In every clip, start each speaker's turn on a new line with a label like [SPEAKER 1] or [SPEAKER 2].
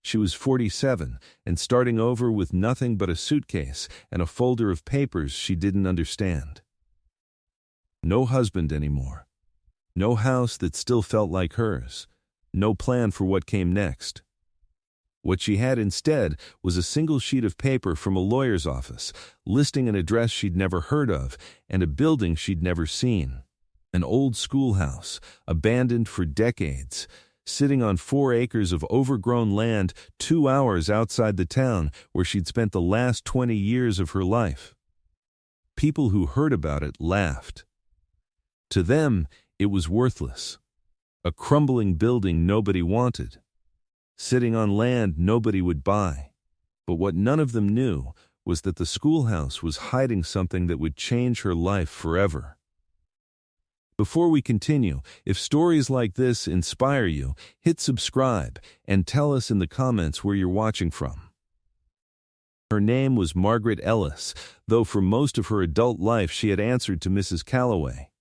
[SPEAKER 1] She was 47 and starting over with nothing but a suitcase and a folder of papers she didn't understand. No husband anymore. No house that still felt like hers. No plan for what came next. What she had instead was a single sheet of paper from a lawyer's office, listing an address she'd never heard of and a building she'd never seen. An old schoolhouse, abandoned for decades, sitting on 4 acres of overgrown land 2 hours outside the town where she'd spent the last 20 years of her life. People who heard about it laughed. To them, it was worthless. A crumbling building nobody wanted. Sitting on land nobody would buy. But what none of them knew was that the schoolhouse was hiding something that would change her life forever. Before we continue, if stories like this inspire you, hit subscribe and tell us in the comments where you're watching from. Her name was Margaret Ellis, though for most of her adult life she had answered to Mrs. Calloway,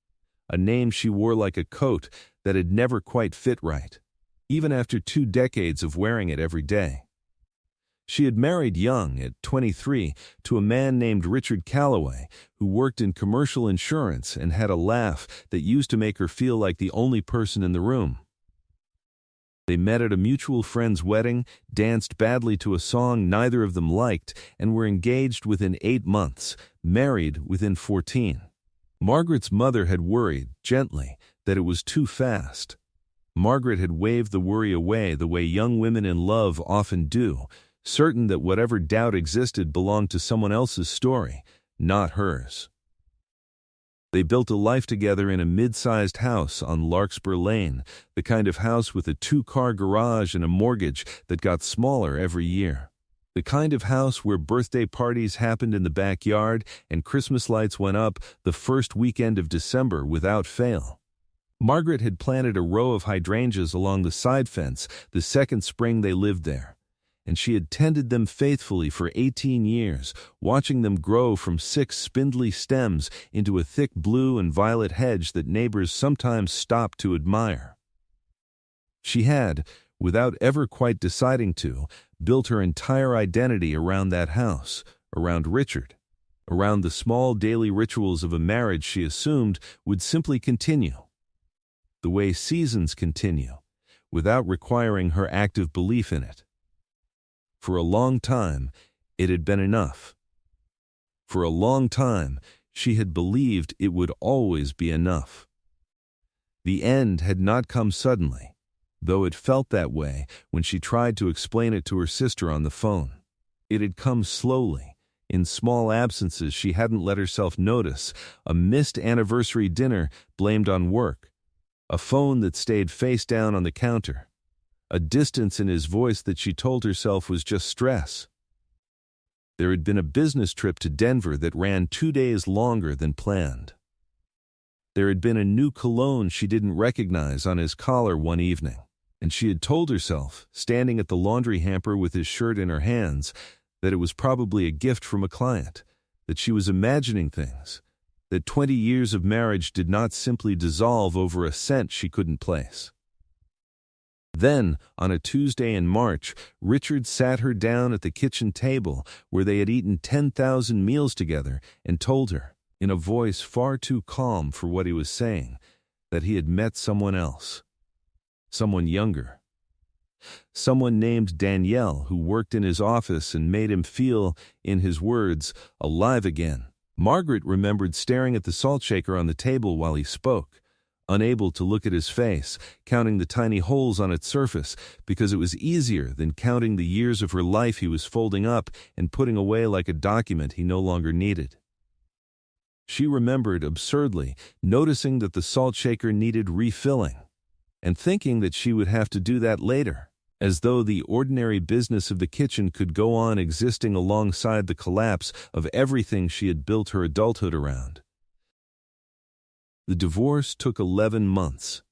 [SPEAKER 1] a name she wore like a coat that had never quite fit right, even after 2 decades of wearing it every day. She had married young, at 23, to a man named Richard Calloway, who worked in commercial insurance and had a laugh that used to make her feel like the only person in the room. They met at a mutual friend's wedding, danced badly to a song neither of them liked, and were engaged within 8 months, married within 14. Margaret's mother had worried, gently, that it was too fast. Margaret had waved the worry away the way young women in love often do, certain that whatever doubt existed belonged to someone else's story, not hers. They built a life together in a mid-sized house on Larkspur Lane, the kind of house with a 2-car garage and a mortgage that got smaller every year. The kind of house where birthday parties happened in the backyard and Christmas lights went up the first weekend of December without fail. Margaret had planted a row of hydrangeas along the side fence the second spring they lived there, and she had tended them faithfully for 18 years, watching them grow from 6 spindly stems into a thick blue and violet hedge that neighbors sometimes stopped to admire. She had, without ever quite deciding to, built her entire identity around that house, around Richard, around the small daily rituals of a marriage she assumed would simply continue, the way seasons continue, without requiring her active belief in it. For a long time, it had been enough. For a long time, she had believed it would always be enough. The end had not come suddenly, though it felt that way when she tried to explain it to her sister on the phone. It had come slowly, in small absences she hadn't let herself notice, a missed anniversary dinner blamed on work, a phone that stayed face down on the counter, a distance in his voice that she told herself was just stress. There had been a business trip to Denver that ran 2 days longer than planned. There had been a new cologne she didn't recognize on his collar one evening, and she had told herself, standing at the laundry hamper with his shirt in her hands, that it was probably a gift from a client, that she was imagining things, that 20 years of marriage did not simply dissolve over a scent she couldn't place. Then, on a Tuesday in March, Richard sat her down at the kitchen table where they had eaten 10,000 meals together and told her, in a voice far too calm for what he was saying, that he had met someone else. Someone younger. Someone named Danielle who worked in his office and made him feel, in his words, alive again. Margaret remembered staring at the salt shaker on the table while he spoke, unable to look at his face, counting the tiny holes on its surface, because it was easier than counting the years of her life he was folding up and putting away like a document he no longer needed. She remembered, absurdly, noticing that the salt shaker needed refilling, and thinking that she would have to do that later, as though the ordinary business of the kitchen could go on existing alongside the collapse of everything she had built her adulthood around. The divorce took 11 months.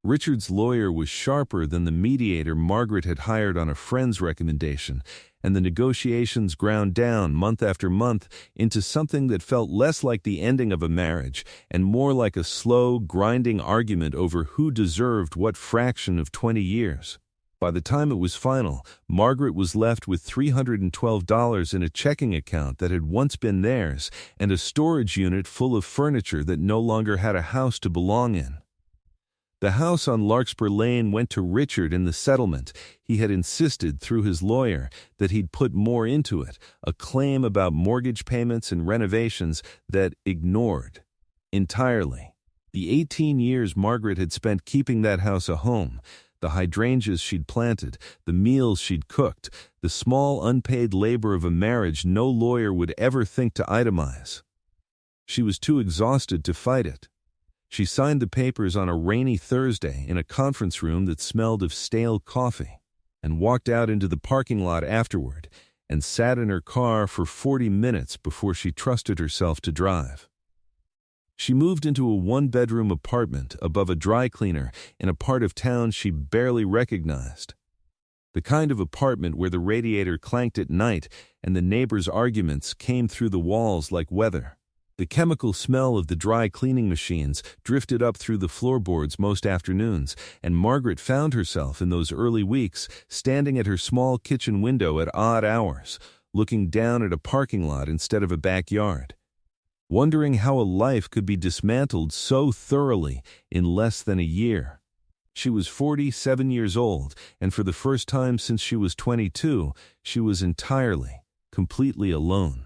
[SPEAKER 1] Richard's lawyer was sharper than the mediator Margaret had hired on a friend's recommendation, and the negotiations ground down month after month into something that felt less like the ending of a marriage and more like a slow, grinding argument over who deserved what fraction of 20 years. By the time it was final, Margaret was left with $312 in a checking account that had once been theirs and a storage unit full of furniture that no longer had a house to belong in. The house on Larkspur Lane went to Richard in the settlement. He had insisted through his lawyer that he'd put more into it, a claim about mortgage payments and renovations that ignored entirely the 18 years Margaret had spent keeping that house a home, the hydrangeas she'd planted, the meals she'd cooked, the small unpaid labor of a marriage no lawyer would ever think to itemize. She was too exhausted to fight it. She signed the papers on a rainy Thursday in a conference room that smelled of stale coffee, and walked out into the parking lot afterward and sat in her car for 40 minutes before she trusted herself to drive. She moved into a one-bedroom apartment above a dry cleaner in a part of town she barely recognized. The kind of apartment where the radiator clanked at night and the neighbors' arguments came through the walls like weather. The chemical smell of the dry cleaning machines drifted up through the floorboards most afternoons, and Margaret found herself in those early weeks standing at her small kitchen window at odd hours, looking down at a parking lot instead of a backyard, wondering how a life could be dismantled so thoroughly in less than a year. She was 47 years old, and for the first time since she was 22, she was entirely, completely alone.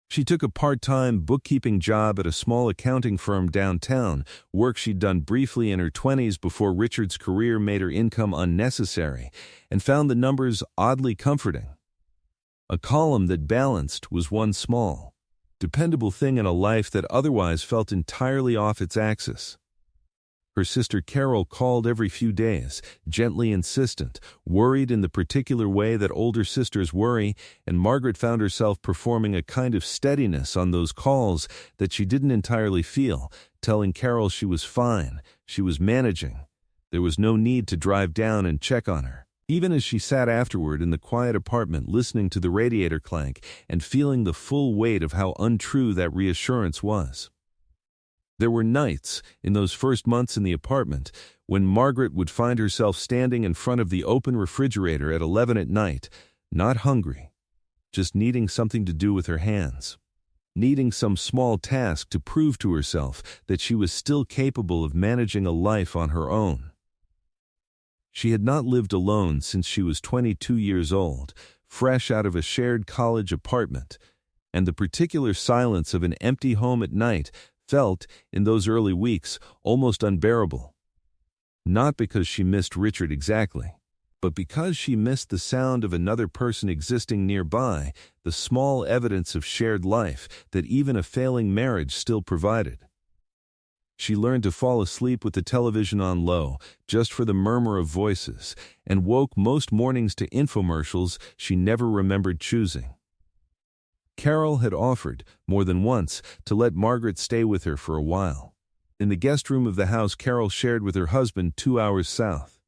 [SPEAKER 1] She took a part-time bookkeeping job at a small accounting firm downtown, work she'd done briefly in her 20s before Richard's career made her income unnecessary, and found the numbers oddly comforting. A column that balanced was one small, dependable thing in a life that otherwise felt entirely off its axis. Her sister Carol called every few days, gently insistent, worried in the particular way that older sisters worry, and Margaret found herself performing a kind of steadiness on those calls that she didn't entirely feel, telling Carol she was fine, she was managing. There was no need to drive down and check on her. Even as she sat afterward in the quiet apartment listening to the radiator clank and feeling the full weight of how untrue that reassurance was. There were nights, in those first months in the apartment, when Margaret would find herself standing in front of the open refrigerator at 11 at night, not hungry, just needing something to do with her hands, needing some small task to prove to herself that she was still capable of managing a life on her own. She had not lived alone since she was 22 years old, fresh out of a shared college apartment, and the particular silence of an empty home at night felt, in those early weeks, almost unbearable. Not because she missed Richard exactly, but because she missed the sound of another person existing nearby, the small evidence of shared life that even a failing marriage still provided. She learned to fall asleep with the television on low, just for the murmur of voices, and woke most mornings to infomercials she never remembered choosing. Carol had offered, more than once, to let Margaret stay with her for a while. In the guest room of the house Carol shared with her husband 2 hours south.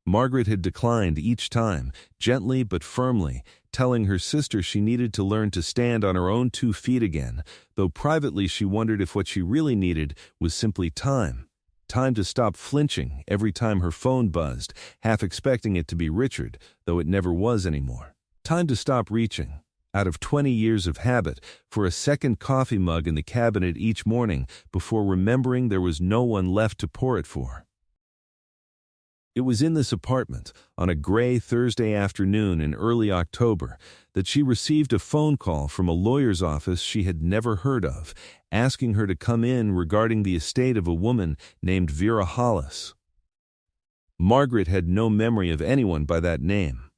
[SPEAKER 1] Margaret had declined each time, gently but firmly, telling her sister she needed to learn to stand on her own 2 feet again, though privately she wondered if what she really needed was simply time. Time to stop flinching every time her phone buzzed, half expecting it to be Richard, though it never was anymore. Time to stop reaching, out of 20 years of habit, for a second coffee mug in the cabinet each morning before remembering there was no one left to pour it for. It was in this apartment, on a gray Thursday afternoon in early October, that she received a phone call from a lawyer's office she had never heard of, asking her to come in regarding the estate of a woman named Vera Hollis. Margaret had no memory of anyone by that name.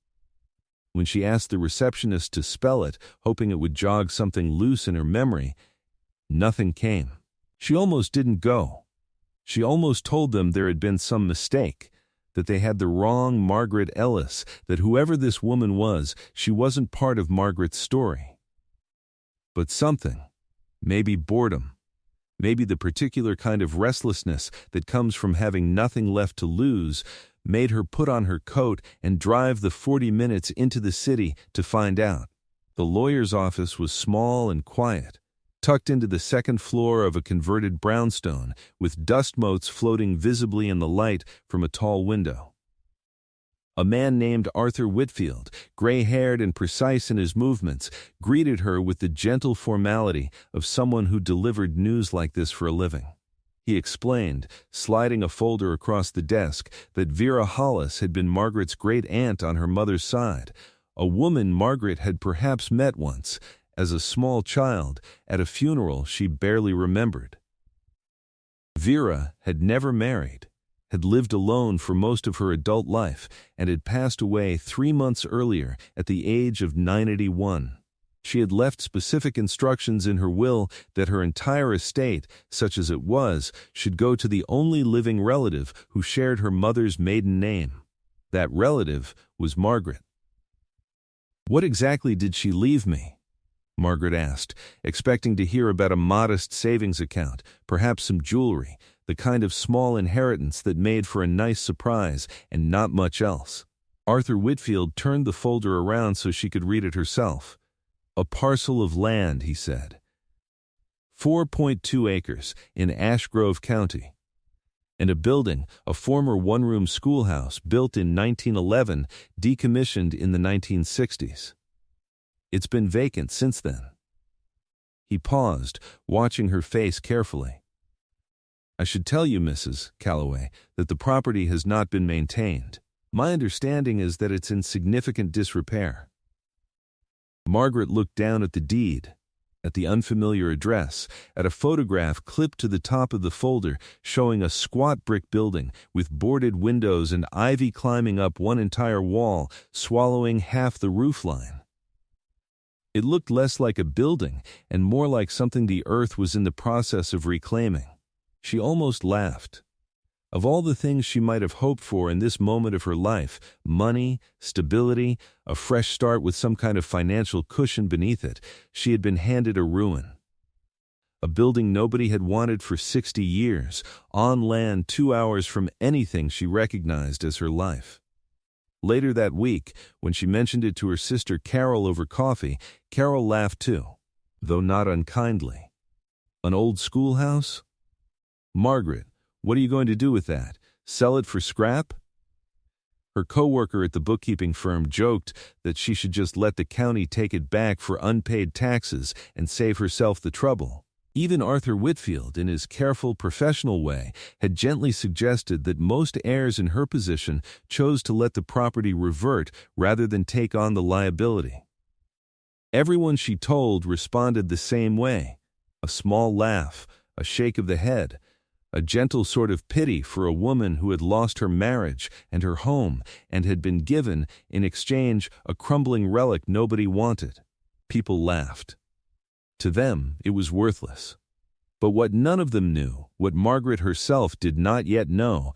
[SPEAKER 1] When she asked the receptionist to spell it, hoping it would jog something loose in her memory, nothing came. She almost didn't go. She almost told them there had been some mistake, that they had the wrong Margaret Ellis, that whoever this woman was, she wasn't part of Margaret's story. But something, maybe boredom, maybe the particular kind of restlessness that comes from having nothing left to lose, made her put on her coat and drive the 40 minutes into the city to find out. The lawyer's office was small and quiet, tucked into the second floor of a converted brownstone, with dust motes floating visibly in the light from a tall window. A man named Arthur Whitfield, gray-haired and precise in his movements, greeted her with the gentle formality of someone who delivered news like this for a living. He explained, sliding a folder across the desk, that Vera Hollis had been Margaret's great-aunt on her mother's side, a woman Margaret had perhaps met once, as a small child, at a funeral she barely remembered. Vera had never married, had lived alone for most of her adult life, and had passed away 3 months earlier at the age of 91. She had left specific instructions in her will that her entire estate, such as it was, should go to the only living relative who shared her mother's maiden name. That relative was Margaret. "What exactly did she leave me?" Margaret asked, expecting to hear about a modest savings account, perhaps some jewelry, the kind of small inheritance that made for a nice surprise, and not much else. Arthur Whitfield turned the folder around so she could read it herself. "A parcel of land," he said. 4.2 acres in Ash Grove County. And a building, a former one-room schoolhouse built in 1911, decommissioned in the 1960s. It's been vacant since then. He paused, watching her face carefully. "I should tell you, Mrs. Calloway, that the property has not been maintained. My understanding is that it's in significant disrepair." Margaret looked down at the deed, at the unfamiliar address, at a photograph clipped to the top of the folder showing a squat brick building with boarded windows and ivy climbing up one entire wall, swallowing half the roofline. It looked less like a building and more like something the earth was in the process of reclaiming. She almost laughed. Of all the things she might have hoped for in this moment of her life, money, stability, a fresh start with some kind of financial cushion beneath it, she had been handed a ruin. A building nobody had wanted for 60 years, on land 2 hours from anything she recognized as her life. Later that week, when she mentioned it to her sister Carol over coffee, Carol laughed too, though not unkindly. "An old schoolhouse? Margaret, what are you going to do with that? Sell it for scrap?" Her co-worker at the bookkeeping firm joked that she should just let the county take it back for unpaid taxes and save herself the trouble. Even Arthur Whitfield, in his careful, professional way, had gently suggested that most heirs in her position chose to let the property revert rather than take on the liability. Everyone she told responded the same way: a small laugh, a shake of the head, a gentle sort of pity for a woman who had lost her marriage and her home and had been given, in exchange, a crumbling relic nobody wanted. People laughed. To them, it was worthless. But what none of them knew, what Margaret herself did not yet know,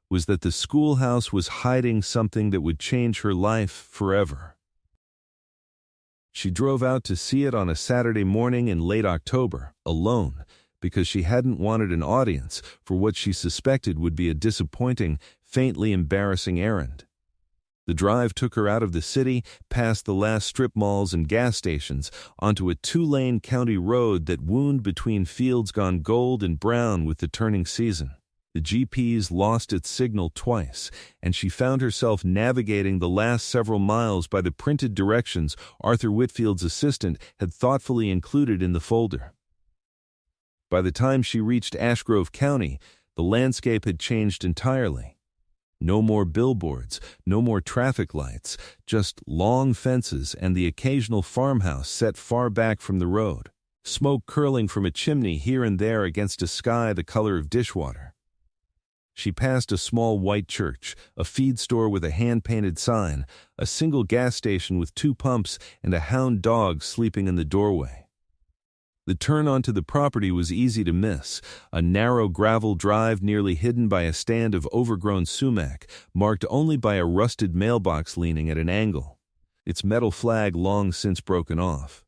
[SPEAKER 1] was that the schoolhouse was hiding something that would change her life forever. She drove out to see it on a Saturday morning in late October, alone, because she hadn't wanted an audience for what she suspected would be a disappointing, faintly embarrassing errand. The drive took her out of the city, past the last strip malls and gas stations, onto a 2-lane county road that wound between fields gone gold and brown with the turning season. The GPS lost its signal twice, and she found herself navigating the last several miles by the printed directions Arthur Whitfield's assistant had thoughtfully included in the folder. By the time she reached Ash Grove County, the landscape had changed entirely. No more billboards, no more traffic lights, just long fences and the occasional farmhouse set far back from the road, smoke curling from a chimney here and there against a sky the color of dishwater. She passed a small white church, a feed store with a hand-painted sign, a single gas station with 2 pumps, and a hound dog sleeping in the doorway. The turn onto the property was easy to miss, a narrow gravel drive nearly hidden by a stand of overgrown sumac, marked only by a rusted mailbox leaning at an angle, its metal flag long since broken off.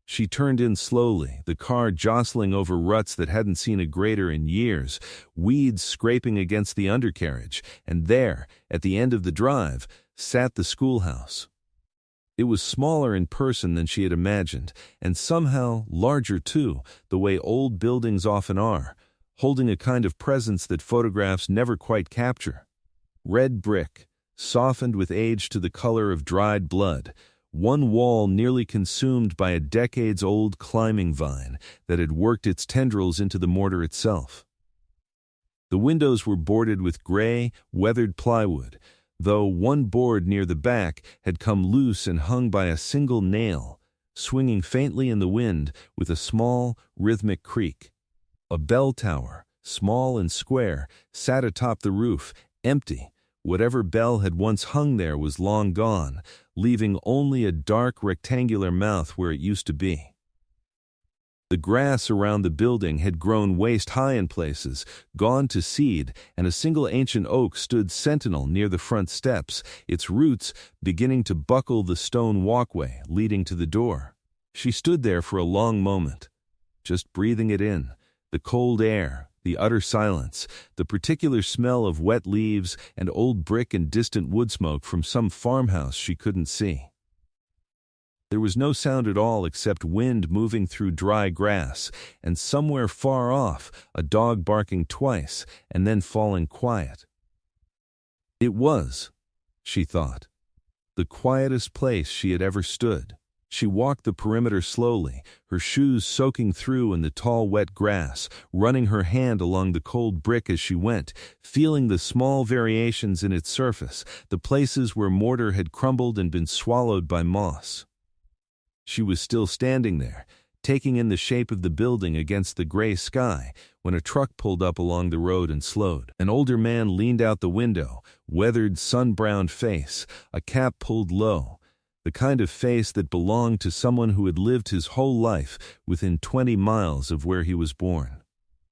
[SPEAKER 1] She turned in slowly, the car jostling over ruts that hadn't seen a grader in years, weeds scraping against the undercarriage, and there, at the end of the drive, sat the schoolhouse. It was smaller in person than she had imagined, and somehow larger too, the way old buildings often are, holding a kind of presence that photographs never quite capture. Red brick, softened with age to the color of dried blood, one wall nearly consumed by a decades-old climbing vine that had worked its tendrils into the mortar itself. The windows were boarded with gray, weathered plywood, though one board near the back had come loose and hung by a single nail, swinging faintly in the wind with a small, rhythmic creak. A bell tower, small and square, sat atop the roof, empty. Whatever bell had once hung there was long gone, leaving only a dark rectangular mouth where it used to be. The grass around the building had grown waist-high in places, gone to seed, and a single ancient oak stood sentinel near the front steps, its roots beginning to buckle the stone walkway leading to the door. She stood there for a long moment, just breathing it in, the cold air, the utter silence, the particular smell of wet leaves and old brick and distant wood smoke from some farmhouse she couldn't see. There was no sound at all except wind moving through dry grass, and somewhere far off a dog barking twice and then falling quiet. It was, she thought, the quietest place she had ever stood. She walked the perimeter slowly, her shoes soaking through in the tall wet grass, running her hand along the cold brick as she went, feeling the small variations in its surface, the places where mortar had crumbled and been swallowed by moss. She was still standing there, taking in the shape of the building against the gray sky, when a truck pulled up along the road and slowed. An older man leaned out the window, weathered, sun-browned face, a cap pulled low, the kind of face that belonged to someone who had lived his whole life within 20 miles of where he was born.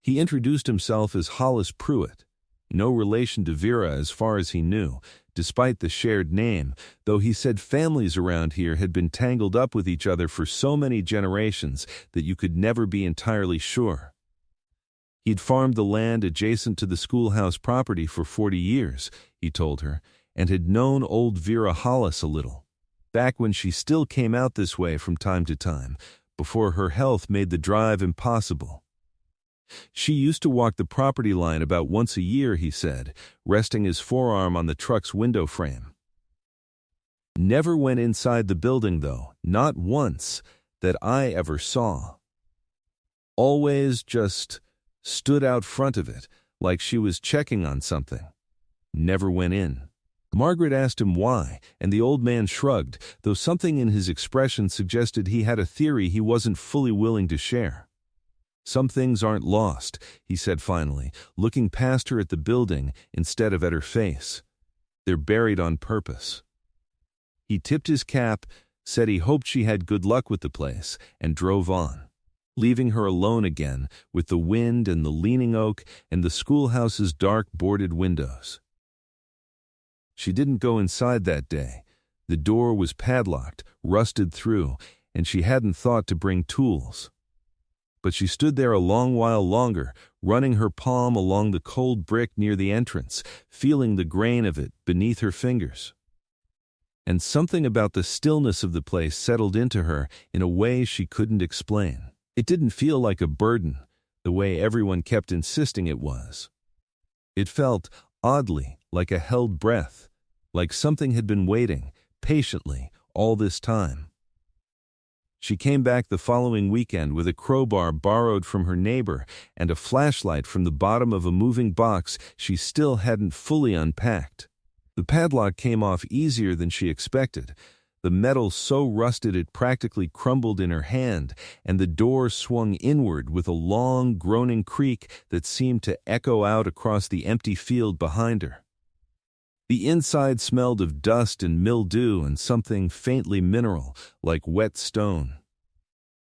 [SPEAKER 1] He introduced himself as Hollis Pruitt, no relation to Vera as far as he knew, despite the shared name, though he said families around here had been tangled up with each other for so many generations that you could never be entirely sure. He'd farmed the land adjacent to the Schoolhouse property for 40 years, he told her, and had known old Vera Hollis a little, back when she still came out this way from time to time, before her health made the drive impossible. She used to walk the property line about once a year, he said, resting his forearm on the truck's window frame. Never went inside the building, though, not once, that I ever saw. Always just stood out front of it, like she was checking on something. Never went in. Margaret asked him why, and the old man shrugged, though something in his expression suggested he had a theory he wasn't fully willing to share. Some things aren't lost, he said finally, looking past her at the building instead of at her face. They're buried on purpose. He tipped his cap, said he hoped she had good luck with the place, and drove on, leaving her alone again with the wind and the leaning oak and the schoolhouse's dark boarded windows. She didn't go inside that day. The door was padlocked, rusted through, and she hadn't thought to bring tools. But she stood there a long while longer, running her palm along the cold brick near the entrance, feeling the grain of it beneath her fingers. And something about the stillness of the place settled into her in a way she couldn't explain. It didn't feel like a burden, the way everyone kept insisting it was. It felt, oddly, like a held breath, like something had been waiting, patiently, all this time. She came back the following weekend with a crowbar borrowed from her neighbor and a flashlight from the bottom of a moving box she still hadn't fully unpacked. The padlock came off easier than she expected, the metal so rusted it practically crumbled in her hand, and the door swung inward with a long, groaning creak that seemed to echo out across the empty field behind her. The inside smelled of dust and mildew and something faintly mineral, like wet stone.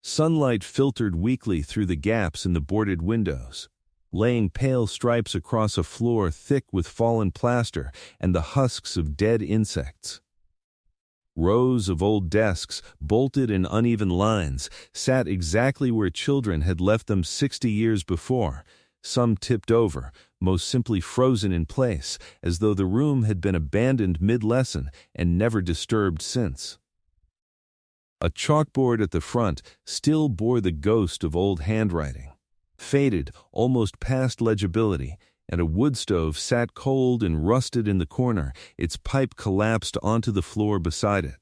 [SPEAKER 1] Sunlight filtered weakly through the gaps in the boarded windows, laying pale stripes across a floor thick with fallen plaster and the husks of dead insects. Rows of old desks, bolted in uneven lines, sat exactly where children had left them 60 years before, some tipped over, most simply frozen in place, as though the room had been abandoned mid-lesson and never disturbed since. A chalkboard at the front still bore the ghost of old handwriting, faded almost past legibility, and a wood stove sat cold and rusted in the corner, its pipe collapsed onto the floor beside it.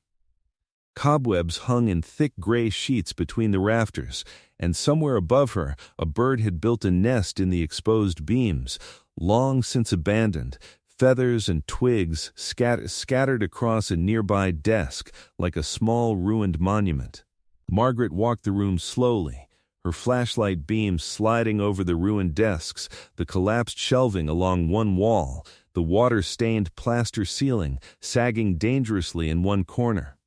[SPEAKER 1] Cobwebs hung in thick gray sheets between the rafters, and somewhere above her a bird had built a nest in the exposed beams, long since abandoned, feathers and twigs scattered across a nearby desk like a small ruined monument. Margaret walked the room slowly, her flashlight beams sliding over the ruined desks, the collapsed shelving along one wall, the water-stained plaster ceiling sagging dangerously in one corner.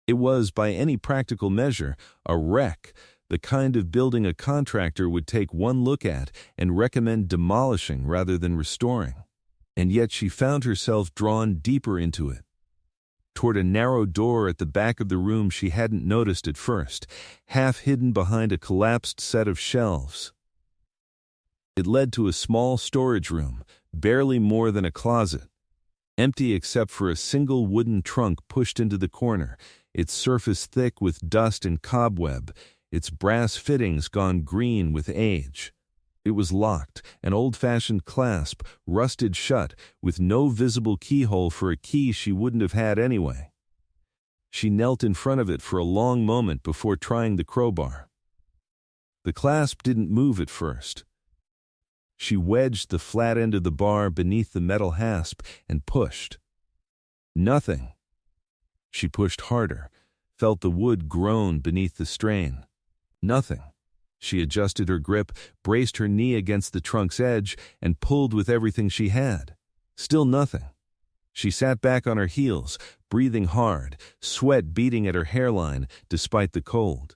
[SPEAKER 1] It was, by any practical measure, a wreck, the kind of building a contractor would take one look at and recommend demolishing rather than restoring. And yet she found herself drawn deeper into it, toward a narrow door at the back of the room she hadn't noticed at first, half hidden behind a collapsed set of shelves. It led to a small storage room, barely more than a closet, empty except for a single wooden trunk pushed into the corner, its surface thick with dust and cobweb, its brass fittings gone green with age. It was locked, an old-fashioned clasp, rusted shut, with no visible keyhole for a key she wouldn't have had anyway. She knelt in front of it for a long moment before trying the crowbar. The clasp didn't move at first. She wedged the flat end of the bar beneath the metal hasp and pushed. Nothing. She pushed harder, felt the wood groan beneath the strain. Nothing. She adjusted her grip, braced her knee against the trunk's edge, and pulled with everything she had. Still nothing. She sat back on her heels, breathing hard, sweat beating at her hairline despite the cold.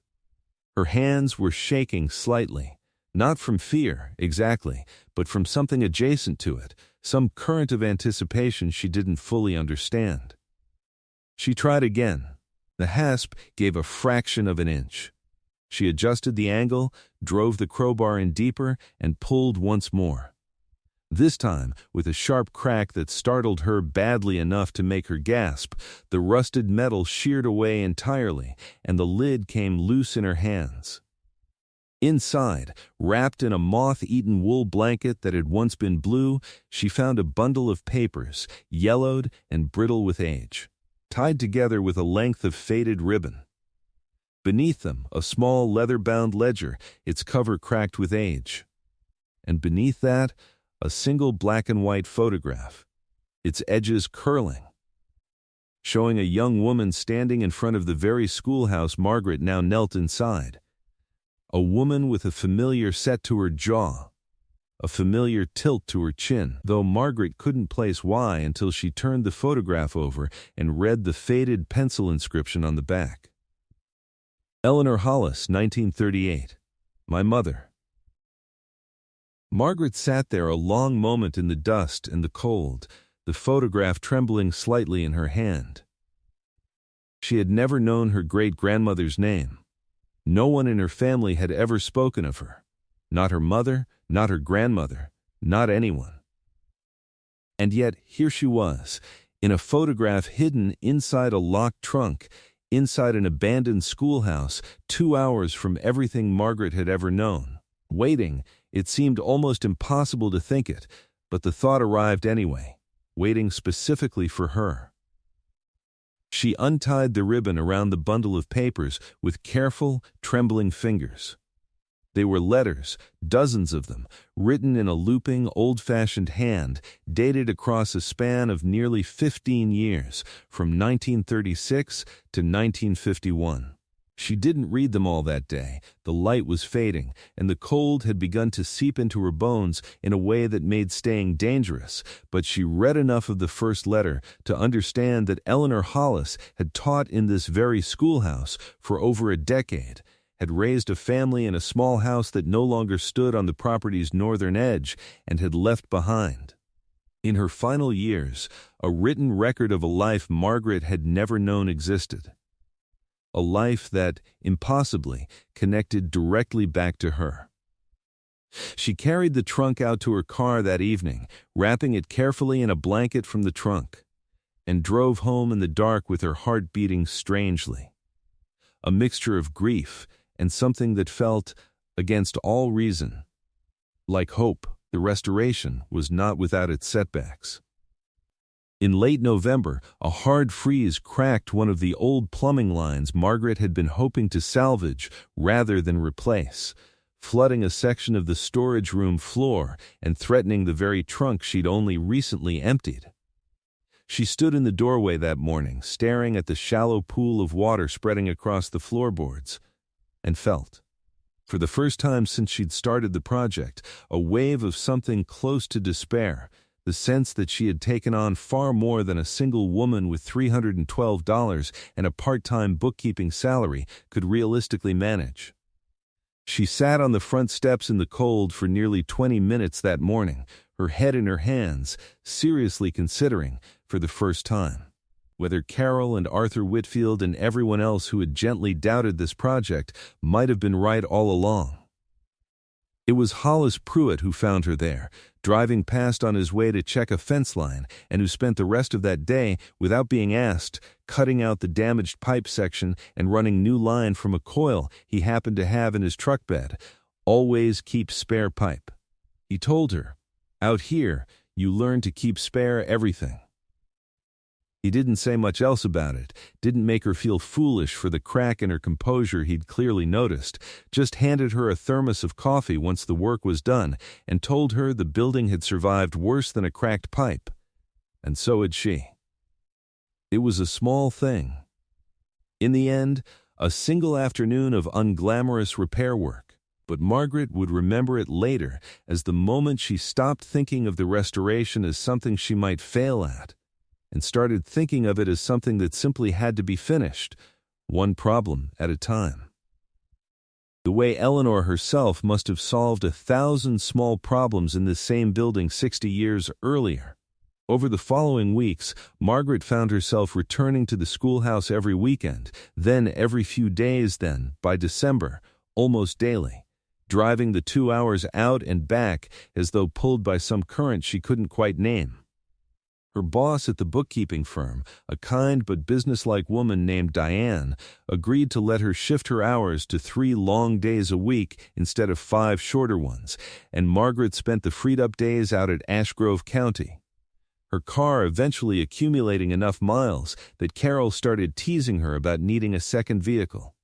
[SPEAKER 1] Her hands were shaking slightly, not from fear, exactly, but from something adjacent to it, some current of anticipation she didn't fully understand. She tried again. The hasp gave a fraction of an inch. She adjusted the angle, drove the crowbar in deeper, and pulled once more. This time, with a sharp crack that startled her badly enough to make her gasp, the rusted metal sheared away entirely, and the lid came loose in her hands. Inside, wrapped in a moth-eaten wool blanket that had once been blue, she found a bundle of papers, yellowed and brittle with age, tied together with a length of faded ribbon. Beneath them, a small leather-bound ledger, its cover cracked with age. And beneath that, a single black-and-white photograph, its edges curling, showing a young woman standing in front of the very schoolhouse Margaret now knelt inside. A woman with a familiar set to her jaw, a familiar tilt to her chin, though Margaret couldn't place why until she turned the photograph over and read the faded pencil inscription on the back. Eleanor Hollis, 1938. My mother. Margaret sat there a long moment in the dust and the cold, the photograph trembling slightly in her hand. She had never known her great-grandmother's name. No one in her family had ever spoken of her. Not her mother, not her grandmother, not anyone. And yet here she was, in a photograph hidden inside a locked trunk, inside an abandoned schoolhouse, 2 hours from everything Margaret had ever known. Waiting, it seemed almost impossible to think it, but the thought arrived anyway, waiting specifically for her. She untied the ribbon around the bundle of papers with careful, trembling fingers. They were letters, dozens of them, written in a looping, old-fashioned hand, dated across a span of nearly 15 years, from 1936 to 1951. She didn't read them all that day. The light was fading, and the cold had begun to seep into her bones in a way that made staying dangerous, but she read enough of the first letter to understand that Eleanor Hollis had taught in this very schoolhouse for over a decade, had raised a family in a small house that no longer stood on the property's northern edge, and had left behind, in her final years, a written record of a life Margaret had never known existed. A life that, impossibly, connected directly back to her. She carried the trunk out to her car that evening, wrapping it carefully in a blanket from the trunk, and drove home in the dark with her heart beating strangely. A mixture of grief and something that felt, against all reason, like hope. The restoration was not without its setbacks. In late November, a hard freeze cracked one of the old plumbing lines Margaret had been hoping to salvage rather than replace, flooding a section of the storage room floor and threatening the very trunk she'd only recently emptied. She stood in the doorway that morning, staring at the shallow pool of water spreading across the floorboards, and felt, for the first time since she'd started the project, a wave of something close to despair, the sense that she had taken on far more than a single woman with $312 and a part-time bookkeeping salary could realistically manage. She sat on the front steps in the cold for nearly 20 minutes that morning, her head in her hands, seriously considering, for the first time, whether Carol and Arthur Whitfield and everyone else who had gently doubted this project might have been right all along. It was Hollis Pruitt who found her there, driving past on his way to check a fence line, and who spent the rest of that day, without being asked, cutting out the damaged pipe section and running new line from a coil he happened to have in his truck bed. Always keep spare pipe. He told her, "Out here, you learn to keep spare everything." He didn't say much else about it, didn't make her feel foolish for the crack in her composure he'd clearly noticed, just handed her a thermos of coffee once the work was done, and told her the building had survived worse than a cracked pipe. And so had she. It was a small thing. In the end, a single afternoon of unglamorous repair work, but Margaret would remember it later as the moment she stopped thinking of the restoration as something she might fail at, and started thinking of it as something that simply had to be finished, one problem at a time. The way Eleanor herself must have solved 1,000 small problems in this same building 60 years earlier. Over the following weeks, Margaret found herself returning to the schoolhouse every weekend, then every few days, then, by December, almost daily, driving the 2 hours out and back as though pulled by some current she couldn't quite name. Her boss at the bookkeeping firm, a kind but businesslike woman named Diane, agreed to let her shift her hours to 3 long days a week instead of 5 shorter ones, and Margaret spent the freed-up days out at Ashgrove County, her car eventually accumulating enough miles that Carol started teasing her about needing a second vehicle.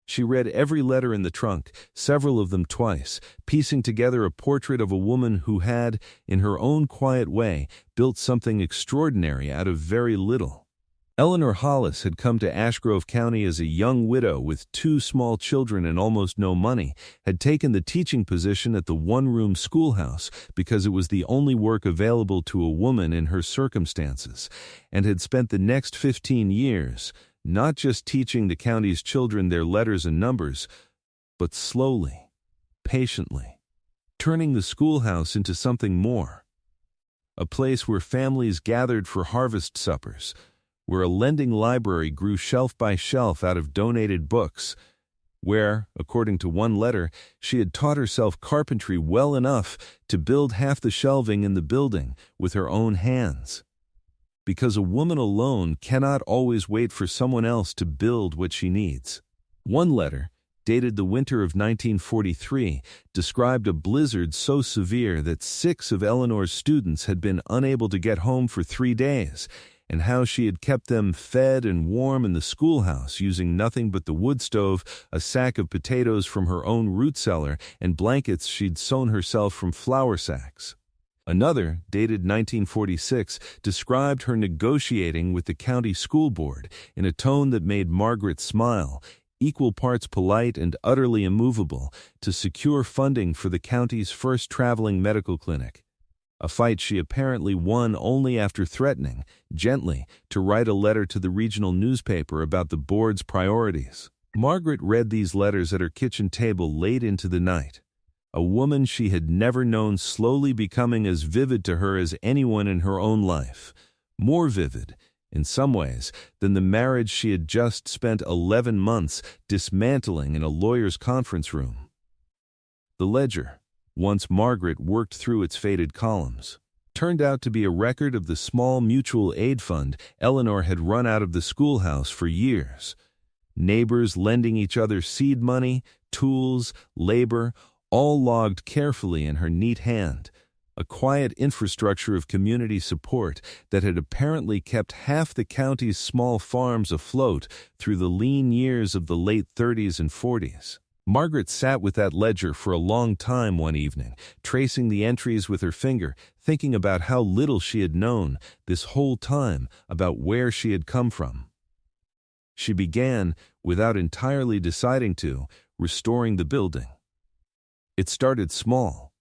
[SPEAKER 1] She read every letter in the trunk, several of them twice, piecing together a portrait of a woman who had, in her own quiet way, built something extraordinary out of very little. Eleanor Hollis had come to Ashgrove County as a young widow with 2 small children and almost no money, had taken the teaching position at the one-room schoolhouse because it was the only work available to a woman in her circumstances, and had spent the next 15 years not just teaching the county's children their letters and numbers, but slowly, patiently, turning the schoolhouse into something more. A place where families gathered for harvest suppers, where a lending library grew shelf by shelf out of donated books, where, according to one letter, she had taught herself carpentry well enough to build half the shelving in the building with her own hands. Because a woman alone cannot always wait for someone else to build what she needs. One letter, dated the winter of 1943, described a blizzard so severe that 6 of Eleanor's students had been unable to get home for 3 days, and how she had kept them fed and warm in the schoolhouse using nothing but the wood stove, a sack of potatoes from her own root cellar, and blankets she'd sewn herself from flour sacks. Another, dated 1946, described her negotiating with the county school board in a tone that made Margaret smile, equal parts polite and utterly immovable, to secure funding for the county's first traveling medical clinic. A fight she apparently won only after threatening, gently, to write a letter to the regional newspaper about the board's priorities. Margaret read these letters at her kitchen table late into the night. A woman she had never known slowly becoming as vivid to her as anyone in her own life, more vivid, in some ways, than the marriage she had just spent 11 months dismantling in a lawyer's conference room. The ledger, once Margaret worked through its faded columns, turned out to be a record of the small mutual aid fund Eleanor had run out of the schoolhouse for years. Neighbors lending each other seed money, tools, labor, all logged carefully in her neat hand, a quiet infrastructure of community support that had apparently kept half the county's small farms afloat through the lean years of the late 30s and 40s. Margaret sat with that ledger for a long time one evening, tracing the entries with her finger, thinking about how little she had known this whole time about where she had come from. She began, without entirely deciding to, restoring the building. It started small.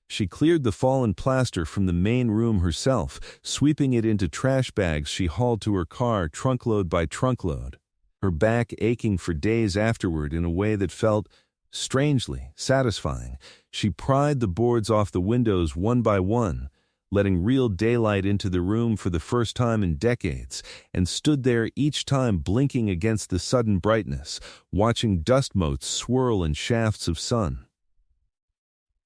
[SPEAKER 1] She cleared the fallen plaster from the main room herself, sweeping it into trash bags she hauled to her car trunkload by trunkload, her back aching for days afterward in a way that felt, strangely, satisfying. She pried the boards off the windows one by one, letting real daylight into the room for the first time in decades, and stood there each time blinking against the sudden brightness, watching dust motes swirl in shafts of sun.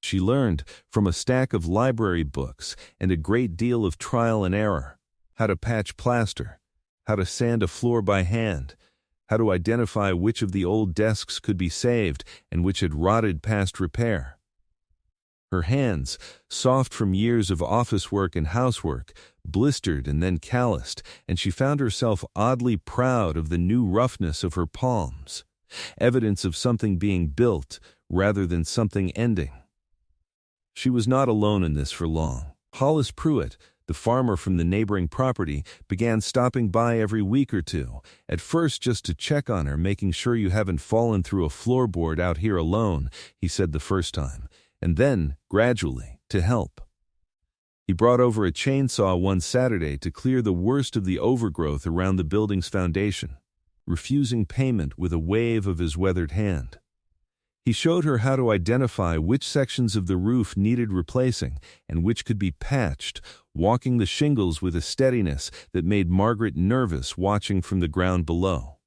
[SPEAKER 1] She learned, from a stack of library books and a great deal of trial and error, how to patch plaster, how to sand a floor by hand, how to identify which of the old desks could be saved and which had rotted past repair. Her hands, soft from years of office work and housework, blistered and then calloused, and she found herself oddly proud of the new roughness of her palms, evidence of something being built rather than something ending. She was not alone in this for long. Hollis Pruitt, the farmer from the neighboring property, began stopping by every week or two, at first just to check on her, making sure you haven't fallen through a floorboard out here alone, he said the first time, and then, gradually, to help. He brought over a chainsaw one Saturday to clear the worst of the overgrowth around the building's foundation, refusing payment with a wave of his weathered hand. He showed her how to identify which sections of the roof needed replacing and which could be patched, walking the shingles with a steadiness that made Margaret nervous watching from the ground below.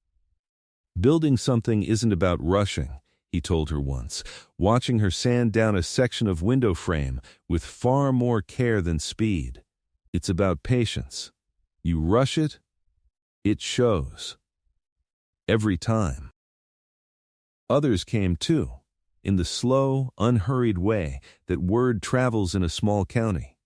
[SPEAKER 1] Building something isn't about rushing, he told her once, watching her sand down a section of window frame with far more care than speed. It's about patience. You rush it, it shows. Every time. Others came too, in the slow, unhurried way that word travels in a small county.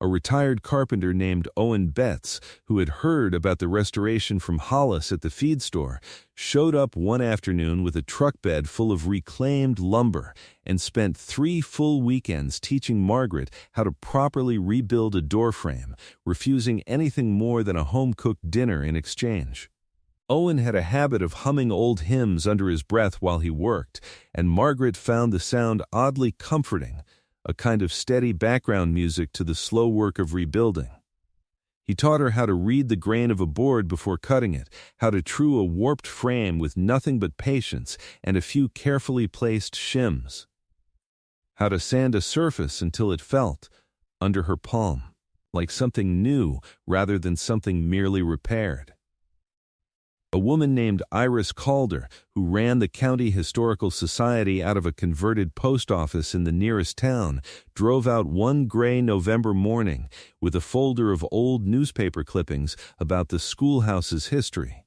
[SPEAKER 1] A retired carpenter named Owen Betts, who had heard about the restoration from Hollis at the feed store, showed up one afternoon with a truck bed full of reclaimed lumber and spent 3 full weekends teaching Margaret how to properly rebuild a doorframe, refusing anything more than a home-cooked dinner in exchange. Owen had a habit of humming old hymns under his breath while he worked, and Margaret found the sound oddly comforting, a kind of steady background music to the slow work of rebuilding. He taught her how to read the grain of a board before cutting it, how to true a warped frame with nothing but patience and a few carefully placed shims, how to sand a surface until it felt, under her palm, like something new rather than something merely repaired. A woman named Iris Calder, who ran the County Historical Society out of a converted post office in the nearest town, drove out one gray November morning with a folder of old newspaper clippings about the schoolhouse's history,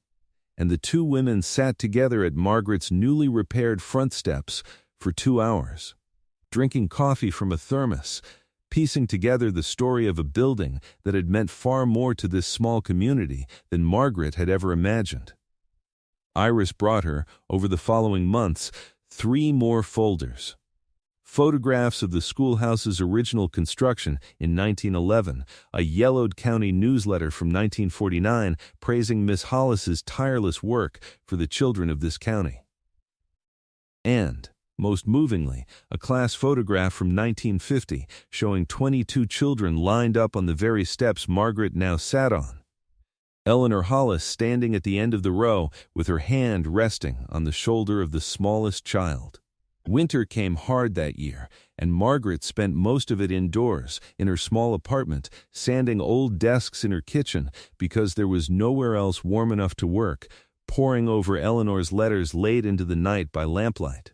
[SPEAKER 1] and the two women sat together at Margaret's newly repaired front steps for 2 hours, drinking coffee from a thermos, piecing together the story of a building that had meant far more to this small community than Margaret had ever imagined. Iris brought her, over the following months, 3 more folders. Photographs of the schoolhouse's original construction in 1911, a yellowed county newsletter from 1949 praising Miss Hollis's tireless work for the children of this county. And, most movingly, a class photograph from 1950 showing 22 children lined up on the very steps Margaret now sat on. Eleanor Hollis standing at the end of the row with her hand resting on the shoulder of the smallest child. Winter came hard that year, and Margaret spent most of it indoors, in her small apartment, sanding old desks in her kitchen because there was nowhere else warm enough to work, poring over Eleanor's letters late into the night by lamplight.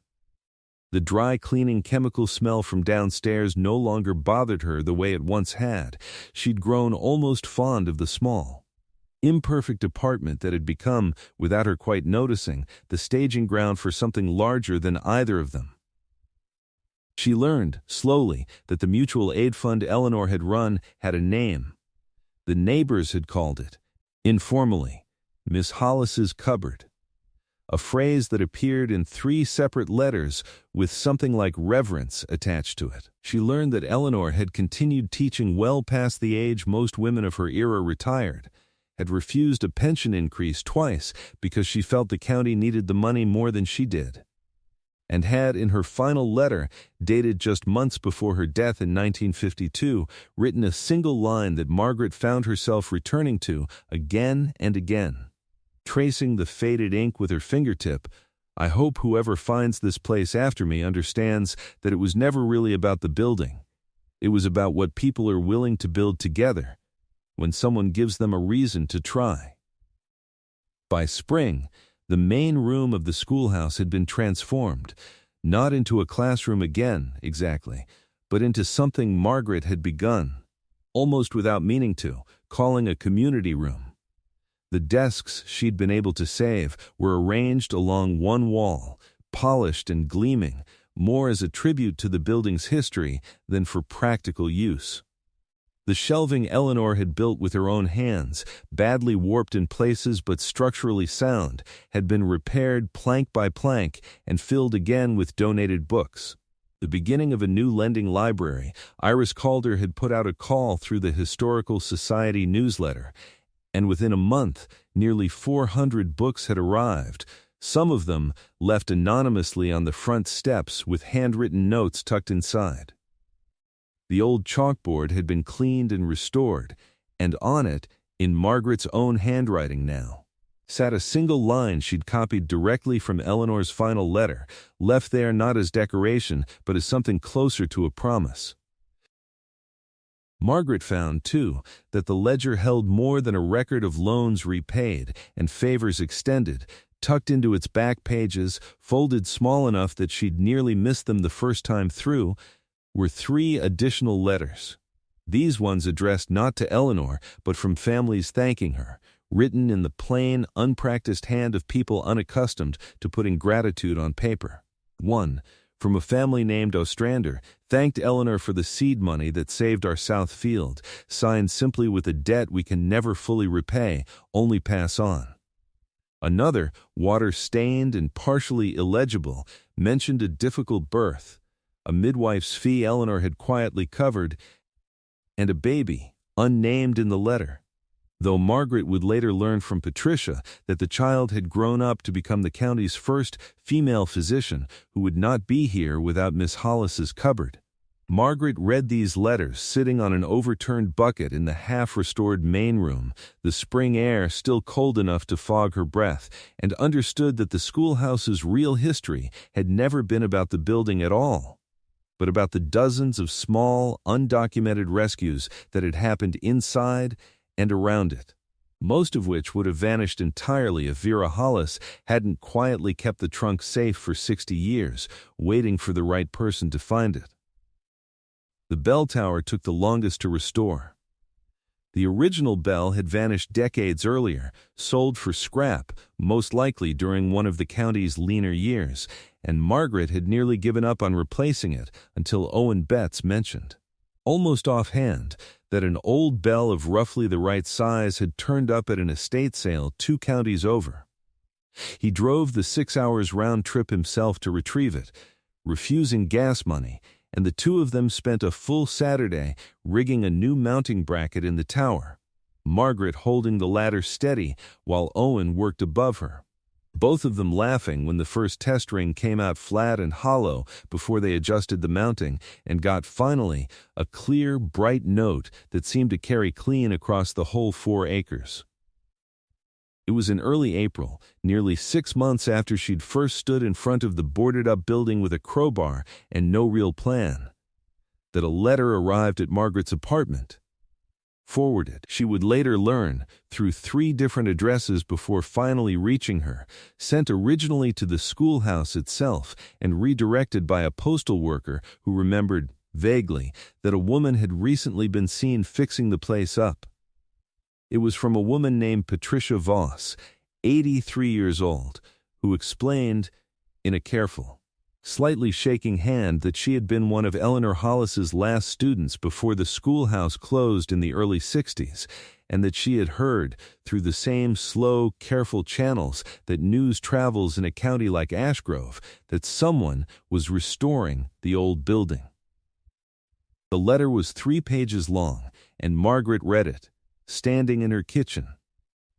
[SPEAKER 1] The dry cleaning chemical smell from downstairs no longer bothered her the way it once had. She'd grown almost fond of the small, imperfect apartment that had become, without her quite noticing, the staging ground for something larger than either of them. She learned, slowly, that the mutual aid fund Eleanor had run had a name. The neighbors had called it, informally, Miss Hollis's cupboard. A phrase that appeared in 3 separate letters with something like reverence attached to it. She learned that Eleanor had continued teaching well past the age most women of her era retired, had refused a pension increase twice because she felt the county needed the money more than she did, and had, in her final letter, dated just months before her death in 1952, written a single line that Margaret found herself returning to again and again. Tracing the faded ink with her fingertip, "I hope whoever finds this place after me understands that it was never really about the building. It was about what people are willing to build together, when someone gives them a reason to try." By spring, the main room of the schoolhouse had been transformed, not into a classroom again, exactly, but into something Margaret had begun, almost without meaning to, calling a community room. The desks she'd been able to save were arranged along one wall, polished and gleaming, more as a tribute to the building's history than for practical use. The shelving Eleanor had built with her own hands, badly warped in places but structurally sound, had been repaired plank by plank and filled again with donated books. The beginning of a new lending library, Iris Calder had put out a call through the Historical Society newsletter, and within a month, nearly 400 books had arrived, some of them left anonymously on the front steps with handwritten notes tucked inside. The old chalkboard had been cleaned and restored, and on it, in Margaret's own handwriting now, sat a single line she'd copied directly from Eleanor's final letter, left there not as decoration but as something closer to a promise. Margaret found, too, that the ledger held more than a record of loans repaid and favors extended. Tucked into its back pages, folded small enough that she'd nearly missed them the first time through, were 3 additional letters. These ones addressed not to Eleanor, but from families thanking her, written in the plain, unpracticed hand of people unaccustomed to putting gratitude on paper. One, from a family named Ostrander, thanked Eleanor for the seed money that saved our South Field, signed simply with a debt we can never fully repay, only pass on. Another, water-stained and partially illegible, mentioned a difficult birth, a midwife's fee Eleanor had quietly covered, and a baby, unnamed in the letter, though Margaret would later learn from Patricia that the child had grown up to become the county's first female physician who would not be here without Miss Hollis's cupboard. Margaret read these letters sitting on an overturned bucket in the half-restored main room, the spring air still cold enough to fog her breath, and understood that the schoolhouse's real history had never been about the building at all, but about the dozens of small, undocumented rescues that had happened inside and around it, most of which would have vanished entirely if Vera Hollis hadn't quietly kept the trunk safe for 60 years, waiting for the right person to find it. The bell tower took the longest to restore. The original bell had vanished decades earlier, sold for scrap, most likely during one of the county's leaner years, and Margaret had nearly given up on replacing it until Owen Betts mentioned, almost offhand, that an old bell of roughly the right size had turned up at an estate sale 2 counties over. He drove the 6 hours round trip himself to retrieve it, refusing gas money, and the 2 of them spent a full Saturday rigging a new mounting bracket in the tower, Margaret holding the ladder steady while Owen worked above her, both of them laughing when the first test ring came out flat and hollow before they adjusted the mounting and got, finally, a clear, bright note that seemed to carry clean across the whole 4 acres. It was in early April, nearly 6 months after she'd first stood in front of the boarded-up building with a crowbar and no real plan, that a letter arrived at Margaret's apartment. Forwarded, she would later learn, through 3 different addresses before finally reaching her, sent originally to the schoolhouse itself and redirected by a postal worker who remembered, vaguely, that a woman had recently been seen fixing the place up. It was from a woman named Patricia Voss, 83 years old, who explained, in a careful, slightly shaking hand that she had been one of Eleanor Hollis's last students before the schoolhouse closed in the early 60s, and that she had heard, through the same slow, careful channels that news travels in a county like Ashgrove, that someone was restoring the old building. The letter was 3 pages long, and Margaret read it, standing in her kitchen,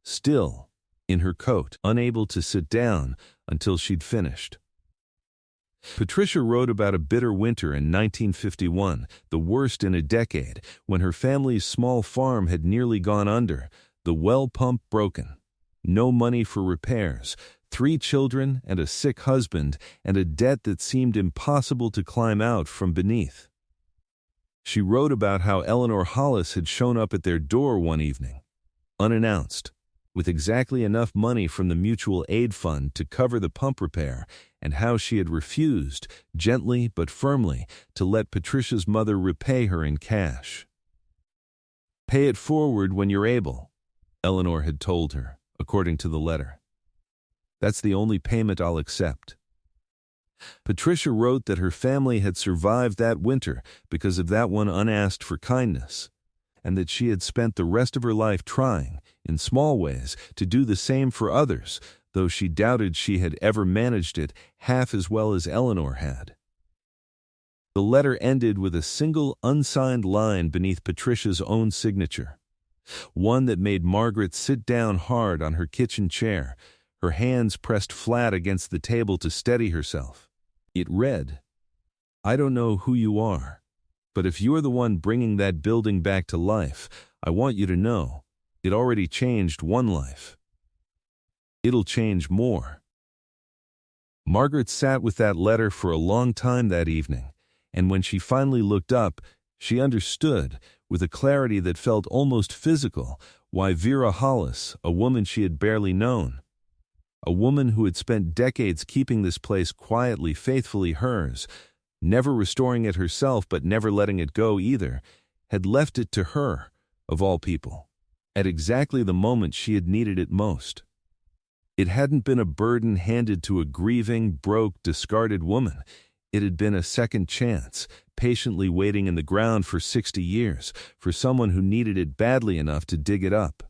[SPEAKER 1] still in her coat, unable to sit down until she'd finished. Patricia wrote about a bitter winter in 1951, the worst in a decade, when her family's small farm had nearly gone under, the well pump broken, no money for repairs, 3 children and a sick husband, and a debt that seemed impossible to climb out from beneath. She wrote about how Eleanor Hollis had shown up at their door one evening, unannounced, with exactly enough money from the mutual aid fund to cover the pump repair, and how she had refused, gently but firmly, to let Patricia's mother repay her in cash. "Pay it forward when you're able," Eleanor had told her, according to the letter. "That's the only payment I'll accept." Patricia wrote that her family had survived that winter because of that one unasked for kindness, and that she had spent the rest of her life trying, in small ways, to do the same for others, though she doubted she had ever managed it half as well as Eleanor had. The letter ended with a single unsigned line beneath Patricia's own signature, one that made Margaret sit down hard on her kitchen chair, her hands pressed flat against the table to steady herself. It read, "I don't know who you are, but if you're the one bringing that building back to life, I want you to know it already changed one life. It'll change more." Margaret sat with that letter for a long time that evening, and when she finally looked up, she understood, with a clarity that felt almost physical, why Vera Hollis, a woman she had barely known, a woman who had spent decades keeping this place quietly, faithfully hers, never restoring it herself but never letting it go either, had left it to her, of all people, at exactly the moment she had needed it most. It hadn't been a burden handed to a grieving, broke, discarded woman. It had been a second chance, patiently waiting in the ground for 60 years, for someone who needed it badly enough to dig it up.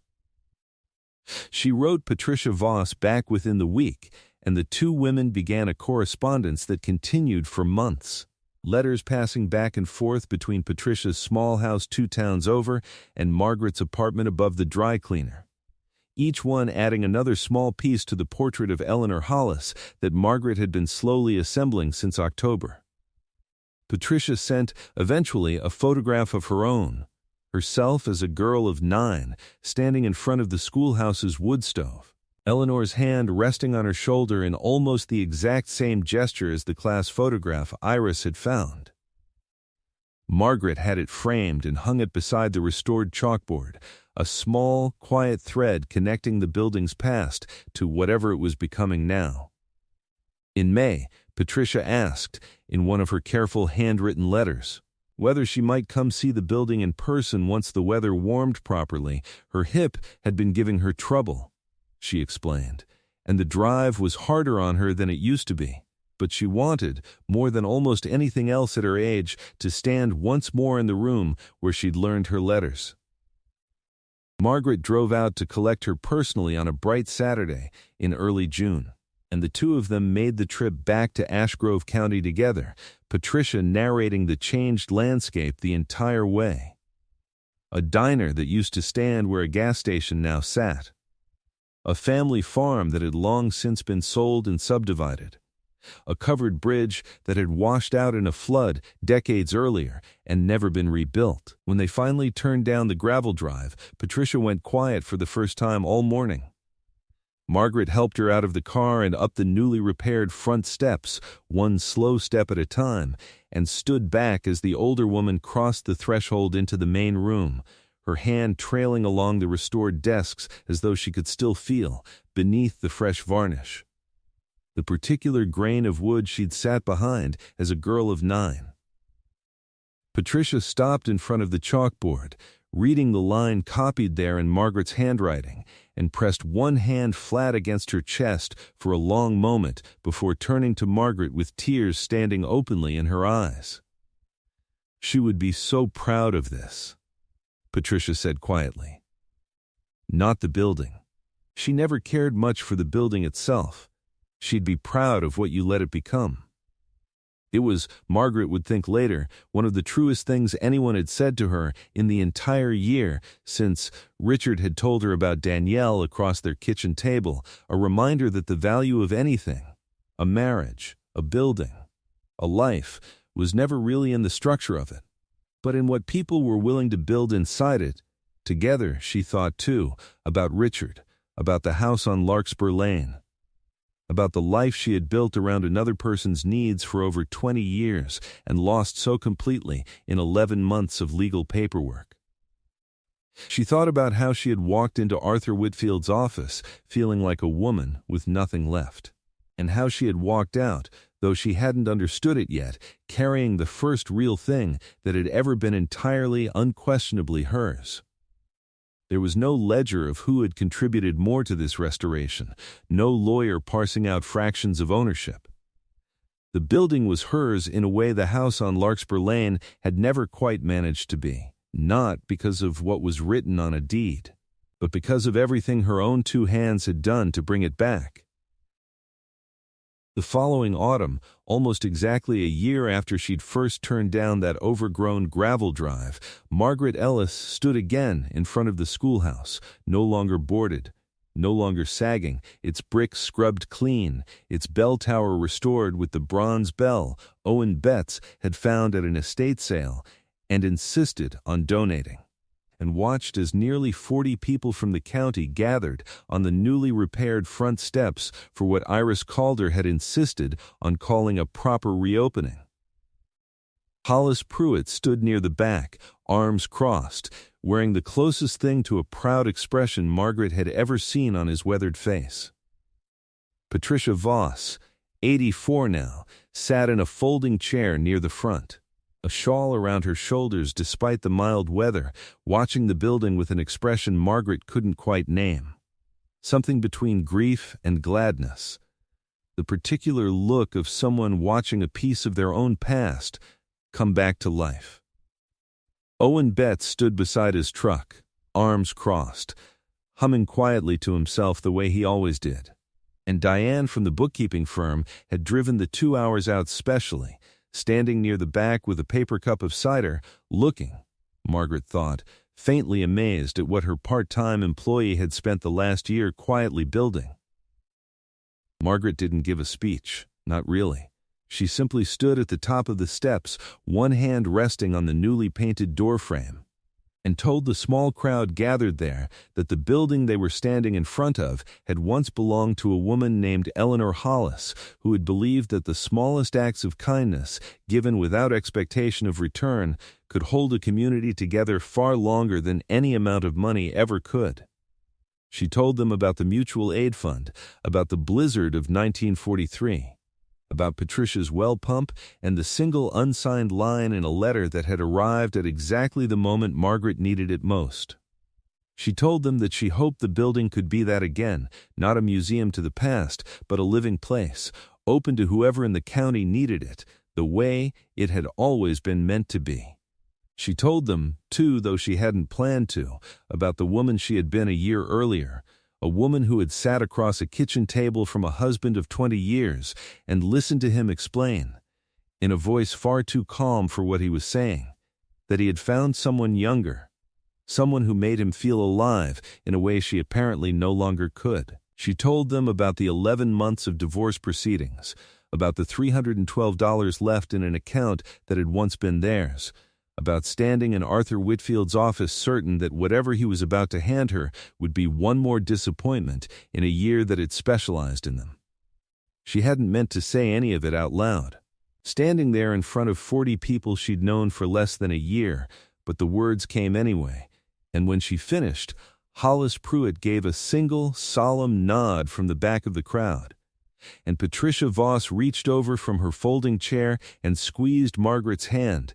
[SPEAKER 1] She wrote Patricia Voss back within the week, and the 2 women began a correspondence that continued for months, letters passing back and forth between Patricia's small house 2 towns over and Margaret's apartment above the dry cleaner, each one adding another small piece to the portrait of Eleanor Hollis that Margaret had been slowly assembling since October. Patricia sent, eventually, a photograph of her own, herself as a girl of 9, standing in front of the schoolhouse's wood stove, Eleanor's hand resting on her shoulder in almost the exact same gesture as the class photograph Iris had found. Margaret had it framed and hung it beside the restored chalkboard, a small, quiet thread connecting the building's past to whatever it was becoming now. In May, Patricia asked, in one of her careful handwritten letters, whether she might come see the building in person once the weather warmed properly. Her hip had been giving her trouble, she explained, and the drive was harder on her than it used to be. But she wanted, more than almost anything else at her age, to stand once more in the room where she'd learned her letters. Margaret drove out to collect her personally on a bright Saturday in early June, and the 2 of them made the trip back to Ashgrove County together, Patricia narrating the changed landscape the entire way. A diner that used to stand where a gas station now sat. A family farm that had long since been sold and subdivided. A covered bridge that had washed out in a flood decades earlier and never been rebuilt. When they finally turned down the gravel drive, Patricia went quiet for the first time all morning. Margaret helped her out of the car and up the newly repaired front steps, one slow step at a time, and stood back as the older woman crossed the threshold into the main room, her hand trailing along the restored desks as though she could still feel, beneath the fresh varnish, the particular grain of wood she'd sat behind as a girl of 9. Patricia stopped in front of the chalkboard, reading the line copied there in Margaret's handwriting, and pressed one hand flat against her chest for a long moment before turning to Margaret with tears standing openly in her eyes. She would be so proud of this, Patricia said quietly. Not the building. She never cared much for the building itself. She'd be proud of what you let it become. It was, Margaret would think later, one of the truest things anyone had said to her in the entire year since Richard had told her about Danielle across their kitchen table, a reminder that the value of anything, a marriage, a building, a life, was never really in the structure of it, but in what people were willing to build inside it. Together, she thought too, about Richard, about the house on Larkspur Lane, about the life she had built around another person's needs for over 20 years and lost so completely in 11 months of legal paperwork. She thought about how she had walked into Arthur Whitfield's office feeling like a woman with nothing left, and how she had walked out, though she hadn't understood it yet, carrying the first real thing that had ever been entirely, unquestionably hers. There was no ledger of who had contributed more to this restoration, no lawyer parsing out fractions of ownership. The building was hers in a way the house on Larkspur Lane had never quite managed to be, not because of what was written on a deed, but because of everything her own two hands had done to bring it back. The following autumn, almost exactly a year after she'd first turned down that overgrown gravel drive, Margaret Ellis stood again in front of the schoolhouse, no longer boarded, no longer sagging, its bricks scrubbed clean, its bell tower restored with the bronze bell Owen Betts had found at an estate sale and insisted on donating, and watched as nearly 40 people from the county gathered on the newly repaired front steps for what Iris Calder had insisted on calling a proper reopening. Hollis Pruitt stood near the back, arms crossed, wearing the closest thing to a proud expression Margaret had ever seen on his weathered face. Patricia Voss, 84 now, sat in a folding chair near the front, a shawl around her shoulders despite the mild weather, watching the building with an expression Margaret couldn't quite name. Something between grief and gladness. The particular look of someone watching a piece of their own past come back to life. Owen Betts stood beside his truck, arms crossed, humming quietly to himself the way he always did. And Diane from the bookkeeping firm had driven the 2 hours out specially, standing near the back with a paper cup of cider, looking, Margaret thought, faintly amazed at what her part-time employee had spent the last year quietly building. Margaret didn't give a speech, not really. She simply stood at the top of the steps, one hand resting on the newly painted doorframe, and told the small crowd gathered there that the building they were standing in front of had once belonged to a woman named Eleanor Hollis, who had believed that the smallest acts of kindness, given without expectation of return, could hold a community together far longer than any amount of money ever could. She told them about the Mutual Aid Fund, about the blizzard of 1943, about Patricia's well pump and the single unsigned line in a letter that had arrived at exactly the moment Margaret needed it most. She told them that she hoped the building could be that again, not a museum to the past, but a living place, open to whoever in the county needed it, the way it had always been meant to be. She told them, too, though she hadn't planned to, about the woman she had been a year earlier, a woman who had sat across a kitchen table from a husband of 20 years and listened to him explain, in a voice far too calm for what he was saying, that he had found someone younger, someone who made him feel alive in a way she apparently no longer could. She told them about the 11 months of divorce proceedings, about the $312 left in an account that had once been theirs, about standing in Arthur Whitfield's office certain that whatever he was about to hand her would be one more disappointment in a year that had specialized in them. She hadn't meant to say any of it out loud, standing there in front of 40 people she'd known for less than a year, but the words came anyway, and when she finished, Hollis Pruitt gave a single, solemn nod from the back of the crowd, and Patricia Voss reached over from her folding chair and squeezed Margaret's hand,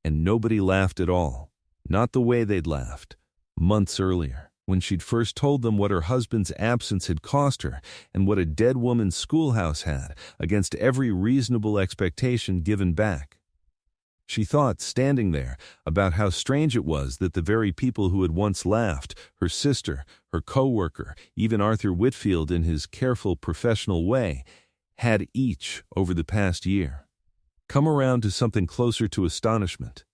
[SPEAKER 1] and nobody laughed at all. Not the way they'd laughed months earlier, when she'd first told them what her husband's absence had cost her and what a dead woman's schoolhouse had, against every reasonable expectation given back. She thought, standing there, about how strange it was that the very people who had once laughed, her sister, her co-worker, even Arthur Whitfield in his careful professional way, had each, over the past year, come around to something closer to astonishment.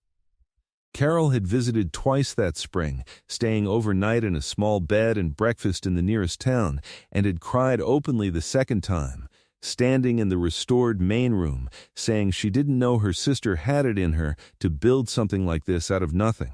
[SPEAKER 1] Carol had visited twice that spring, staying overnight in a small bed and breakfast in the nearest town, and had cried openly the second time, standing in the restored main room, saying she didn't know her sister had it in her to build something like this out of nothing.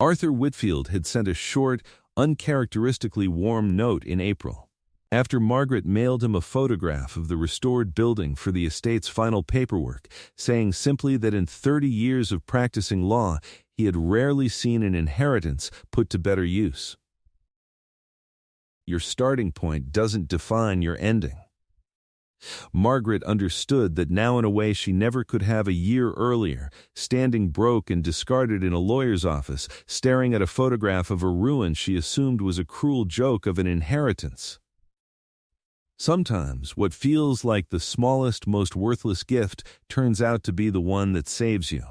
[SPEAKER 1] Arthur Whitfield had sent a short, uncharacteristically warm note in April, after Margaret mailed him a photograph of the restored building for the estate's final paperwork, saying simply that in 30 years of practicing law, he had rarely seen an inheritance put to better use. Your starting point doesn't define your ending. Margaret understood that now in a way she never could have a year earlier, standing broke and discarded in a lawyer's office, staring at a photograph of a ruin she assumed was a cruel joke of an inheritance. Sometimes what feels like the smallest, most worthless gift turns out to be the one that saves you,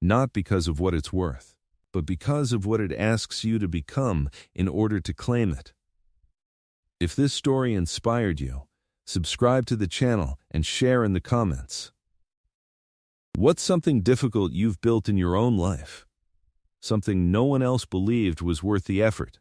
[SPEAKER 1] not because of what it's worth, but because of what it asks you to become in order to claim it. If this story inspired you, subscribe to the channel and share in the comments. What's something difficult you've built in your own life? Something no one else believed was worth the effort?